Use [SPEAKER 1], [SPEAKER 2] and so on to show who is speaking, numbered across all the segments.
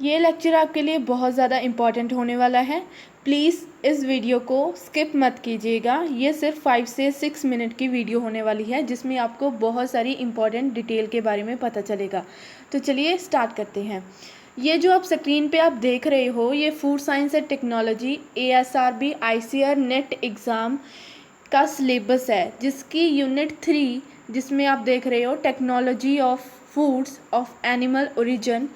[SPEAKER 1] ये लेक्चर आपके लिए बहुत ज़्यादा इम्पॉर्टेंट होने वाला है। प्लीज़ इस वीडियो को स्किप मत कीजिएगा। ये सिर्फ 5 से 6 मिनट की वीडियो होने वाली है जिसमें आपको बहुत सारी इम्पॉर्टेंट डिटेल के बारे में पता चलेगा। तो चलिए स्टार्ट करते हैं। ये जो आप स्क्रीन पे आप देख रहे हो ये food science and technology ASRB ICAR net exam का सिलेबस है, जिसकी यूनिट 3 जिसमें आप देख रहे हो technology of foods of animal origin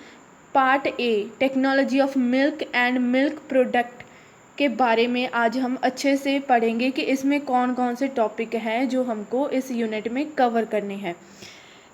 [SPEAKER 1] part A technology of milk and milk product के बारे में आज हम अच्छे से पढ़ेंगे कि इसमें कौन कौन से टॉपिक हैं जो हमको इस यूनिट में कवर करने हैं।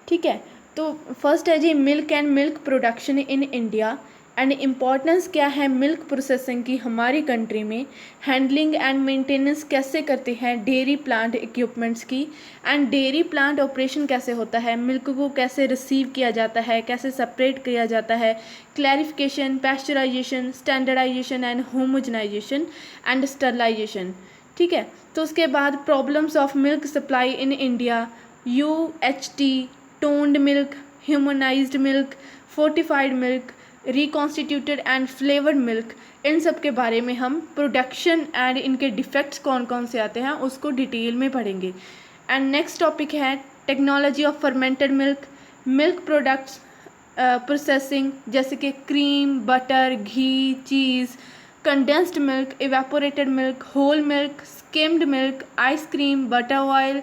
[SPEAKER 1] ठीक है, तो फर्स्ट है जी milk and milk production in India and importance क्या है मिल्क प्रोसेसिंग की हमारी कंट्री में, हैंडलिंग एंड मेंटेनेंस कैसे करते हैं डेयरी प्लांट इक्विपमेंट्स की, एंड डेयरी प्लांट ऑपरेशन कैसे होता है, मिल्क को कैसे रिसीव किया जाता है, कैसे सेपरेट किया जाता है, clarification, pasteurization, standardization and homogenization and sterilization. ठीक है, तो उसके बाद problems of milk supply in India, UHT, toned milk, humanized milk, fortified milk, reconstituted and flavoured milk, इन सब के बारे में हम प्रोडक्शन एंड इनके डिफेक्ट्स कौन कौन से आते हैं उसको डिटेल में पढ़ेंगे। एंड नेक्स्ट टॉपिक है technology of fermented milk, milk products processing जैसे कि cream, butter, ghee, cheese, condensed milk, evaporated milk, whole milk, skimmed milk, ice cream, butter oil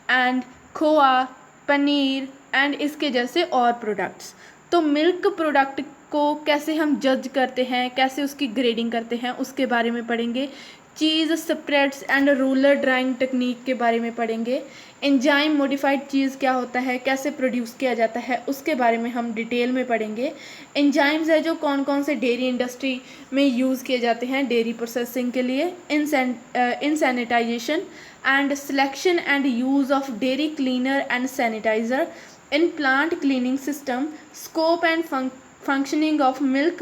[SPEAKER 1] and khoa, paneer and इसके जैसे और प्रोडक्ट्स। तो मिल्क प्रोडक्ट को कैसे हम जज करते हैं, कैसे उसकी ग्रेडिंग करते हैं उसके बारे में पढ़ेंगे। Cheese spreads and roller drying technique के बारे में पढ़ेंगे। एंजाइम मॉडिफाइड चीज़ क्या होता है, कैसे प्रोड्यूस किया जाता है उसके बारे में हम डिटेल में पढ़ेंगे। एंजाइम्स है जो कौन कौन से डेयरी इंडस्ट्री में यूज़ किए जाते हैं डेयरी प्रोसेसिंग के लिए, in sanitization and selection and use of dairy cleaner and sanitizer in plant cleaning system, scope and functioning of milk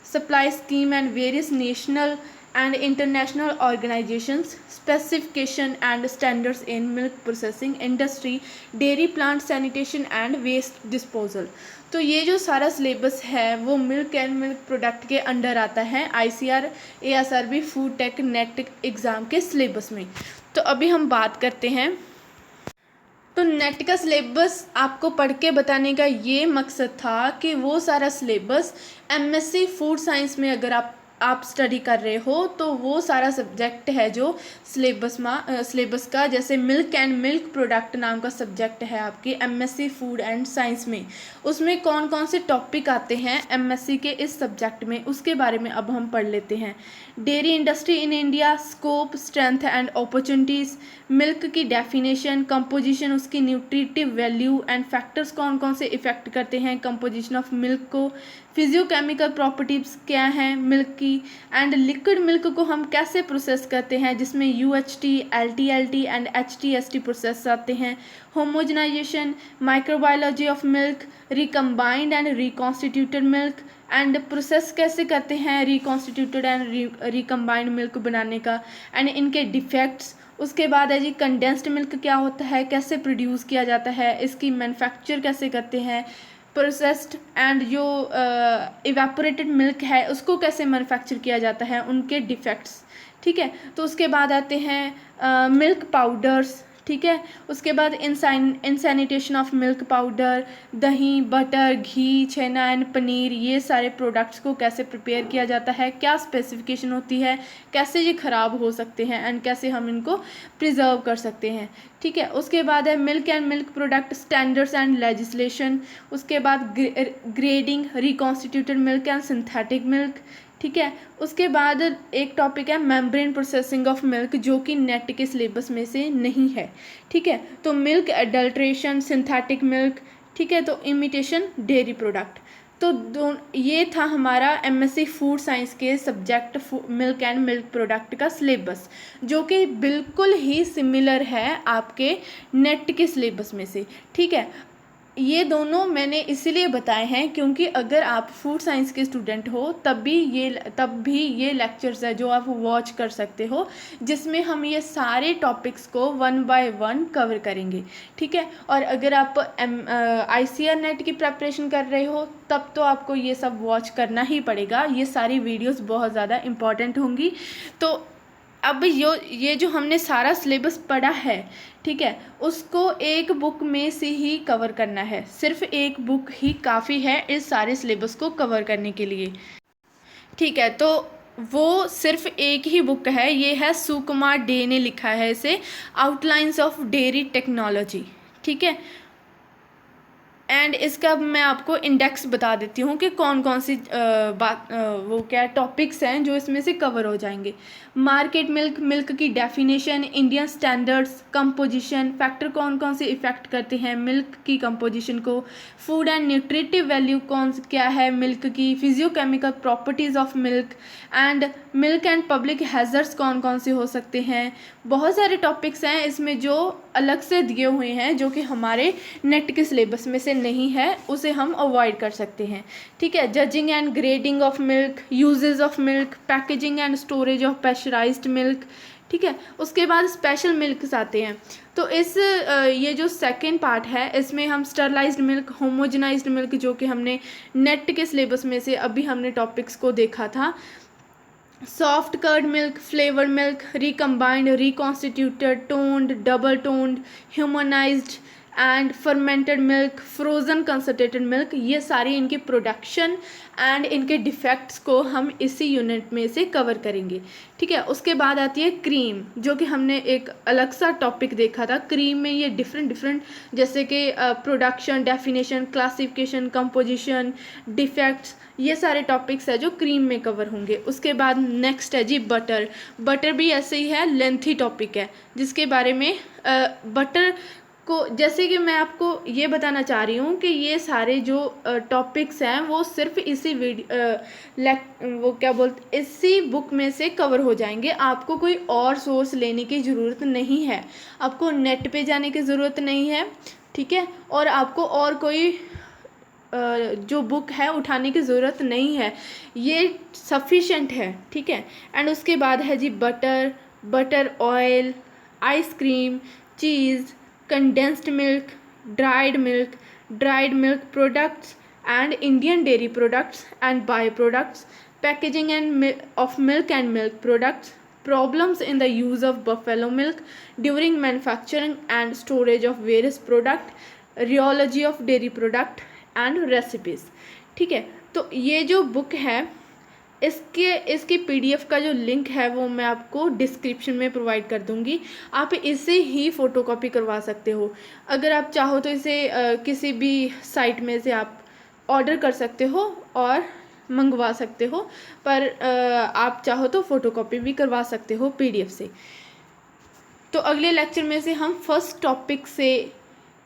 [SPEAKER 1] supply scheme and various national and international organizations, specification and standards in milk processing industry, dairy plant sanitation and waste disposal। तो ये जो सारा syllabus है वो milk and milk product के under आता है ICAR ASRB food tech net exam के सिलेबस में। तो अभी हम बात करते हैं। तो नेट का सिलेबस आपको पढ़ के बताने का ये मकसद था कि वो सारा सिलेबस MSc फूड साइंस में अगर आप स्टडी कर रहे हो तो वो सारा सब्जेक्ट है जो सिलेबस का, जैसे मिल्क एंड मिल्क प्रोडक्ट नाम का सब्जेक्ट है आपके MSc फूड एंड साइंस में, उसमें कौन कौन से टॉपिक आते हैं MSc के इस सब्जेक्ट में उसके बारे में अब हम पढ़ लेते हैं। Dairy industry in India, scope, strength and opportunities, milk की डेफिनेशन, कंपोजिशन, उसकी न्यूट्रिटिव वैल्यू एंड फैक्टर्स कौन कौन से इफ़ेक्ट करते हैं कंपोजिशन ऑफ मिल्क को, फिजियोकेमिकल प्रॉपर्टीज़ क्या हैं मिल्क की, एंड लिक्विड मिल्क को हम कैसे प्रोसेस करते हैं जिसमें UHT, LTLT and HTST process आते हैं, homogenisation, microbiology of milk, recombined and reconstituted milk and process कैसे करते हैं रिकॉन्स्टिट्यूटेड एंड रिकम्बाइंड मिल्क बनाने का एंड इनके डिफेक्ट्स। उसके बाद है जी कंडेंस्ड मिल्क क्या होता है, कैसे प्रोड्यूस किया जाता है, इसकी मैन्युफैक्चर कैसे करते हैं, प्रोसेस्ड एंड जो इवेपोरेटेड मिल्क है उसको कैसे मैन्युफैक्चर किया जाता है, उनके डिफेक्ट्स। ठीक है, तो उसके बाद आते हैं मिल्क पाउडर्स। ठीक है, उसके बाद इनसैनिटेशन ऑफ मिल्क पाउडर, दही, butter, ghee, chhena and paneer, ये सारे प्रोडक्ट्स को कैसे प्रिपेयर किया जाता है, क्या स्पेसिफिकेशन होती है, कैसे ये ख़राब हो सकते हैं एंड कैसे हम इनको प्रिजर्व कर सकते हैं। ठीक है, उसके बाद है milk and milk product standards and legislation. उसके बाद grading, reconstituted milk and synthetic milk. ठीक है, उसके बाद एक टॉपिक है मेम्ब्रेन प्रोसेसिंग ऑफ मिल्क जो कि नेट के सिलेबस में से नहीं है। ठीक है, तो मिल्क एडल्ट्रेशन, सिंथेटिक मिल्क। ठीक है, तो इमिटेशन डेयरी प्रोडक्ट। तो ये था हमारा MSc फूड साइंस के subject milk and milk product का सिलेबस, जो कि बिल्कुल ही सिमिलर है आपके नेट के सिलेबस में से। ठीक है, ये दोनों मैंने इसीलिए बताए हैं क्योंकि अगर आप फूड साइंस के स्टूडेंट हो तब भी ये लेक्चर्स है जो आप वॉच कर सकते हो, जिसमें हम ये सारे टॉपिक्स को 1 बाय 1 कवर करेंगे, ठीक है। और अगर आप ICAR नेट की प्रेपरेशन कर रहे हो तब तो आपको ये सब वॉच करना ही पड़ेगा, ये सारी वीडियोस बहुत ज़्यादा इम्पॉर्टेंट होंगी। तो अब ये जो हमने सारा सिलेबस पढ़ा है, ठीक है, उसको एक बुक में से ही कवर करना है, सिर्फ एक बुक ही काफ़ी है इस सारे सिलेबस को कवर करने के लिए, ठीक है। तो वो सिर्फ एक ही बुक है, ये है सुकुमार डे ने लिखा है इसे, आउटलाइंस ऑफ डेयरी टेक्नोलॉजी, ठीक है। एंड इसका मैं आपको इंडेक्स बता देती हूँ कि कौन कौन सी वो क्या टॉपिक्स हैं जो इसमें से कवर हो जाएंगे। मार्केट मिल्क, मिल्क की definition, Indian standards, composition, factor कौन कौन से इफ़ेक्ट करते हैं मिल्क की कंपोजिशन को, फूड एंड न्यूट्रिटिव वैल्यू क्या है मिल्क की, physicochemical properties of milk and public hazards कौन कौन से हो सकते हैं। बहुत सारे टॉपिक्स हैं इसमें जो अलग से दिए हुए हैं जो कि हमारे नेट के सिलेबस में से नहीं है, उसे हम अवॉइड कर सकते हैं, ठीक है। Judging and grading of milk, uses of milk, packaging and storage of pressurised milk, ठीक है। उसके बाद स्पेशल मिल्क्स आते हैं। तो ये जो सेकेंड पार्ट है इसमें हम स्टरलाइज्ड मिल्क, होमोजेनाइज्ड मिल्क जो कि हमने नेट के सिलेबस में से अभी हमने टॉपिक्स को देखा था, soft curd milk, flavour milk, recombined, reconstituted, toned, double toned, humanised and fermented milk, frozen concentrated milk, ये सारी इनकी प्रोडक्शन एंड इनके डिफेक्ट्स को हम इसी यूनिट में से कवर करेंगे, ठीक है। उसके बाद आती है क्रीम, जो कि हमने एक अलग सा टॉपिक देखा था। क्रीम में ये डिफरेंट जैसे कि production, definition, classification, composition, defects, ये सारे टॉपिक्स है जो क्रीम में कवर होंगे। उसके बाद नेक्स्ट है जी बटर। बटर भी ऐसे ही है, लेंथी टॉपिक है जिसके बारे में बटर को, जैसे कि मैं आपको ये बताना चाह रही हूँ कि ये सारे जो टॉपिक्स हैं वो सिर्फ इसी इसी बुक में से कवर हो जाएंगे। आपको कोई और सोर्स लेने की ज़रूरत नहीं है, आपको नेट पे जाने की ज़रूरत नहीं है, ठीक है। और आपको और कोई जो बुक है उठाने की ज़रूरत नहीं है, ये सफिशेंट है, ठीक है। एंड उसके बाद है जी butter oil, ice cream, cheese, condensed milk, dried milk products and Indian dairy products and by products, packaging of milk and milk products, problems in the use of buffalo milk during manufacturing and storage of various product, rheology of dairy product and recipes, ठीक है। तो ये जो book है इसकी PDF का जो link है वो मैं आपको डिस्क्रिप्शन में प्रोवाइड कर दूंगी, आप इसे ही फ़ोटोकॉपी करवा सकते हो। अगर आप चाहो तो इसे किसी भी साइट में से आप ऑर्डर कर सकते हो और मंगवा सकते हो, पर आप चाहो तो फ़ोटोकॉपी भी करवा सकते हो PDF से। तो अगले लेक्चर में से हम फर्स्ट टॉपिक से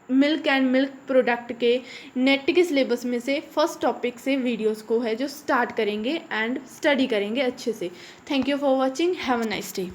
[SPEAKER 1] मिल्क एंड मिल्क प्रोडक्ट के नेट के सिलेबस में से फर्स्ट टॉपिक से वीडियोस को है जो स्टार्ट करेंगे एंड स्टडी करेंगे अच्छे से। Thank you for watching, have a nice day.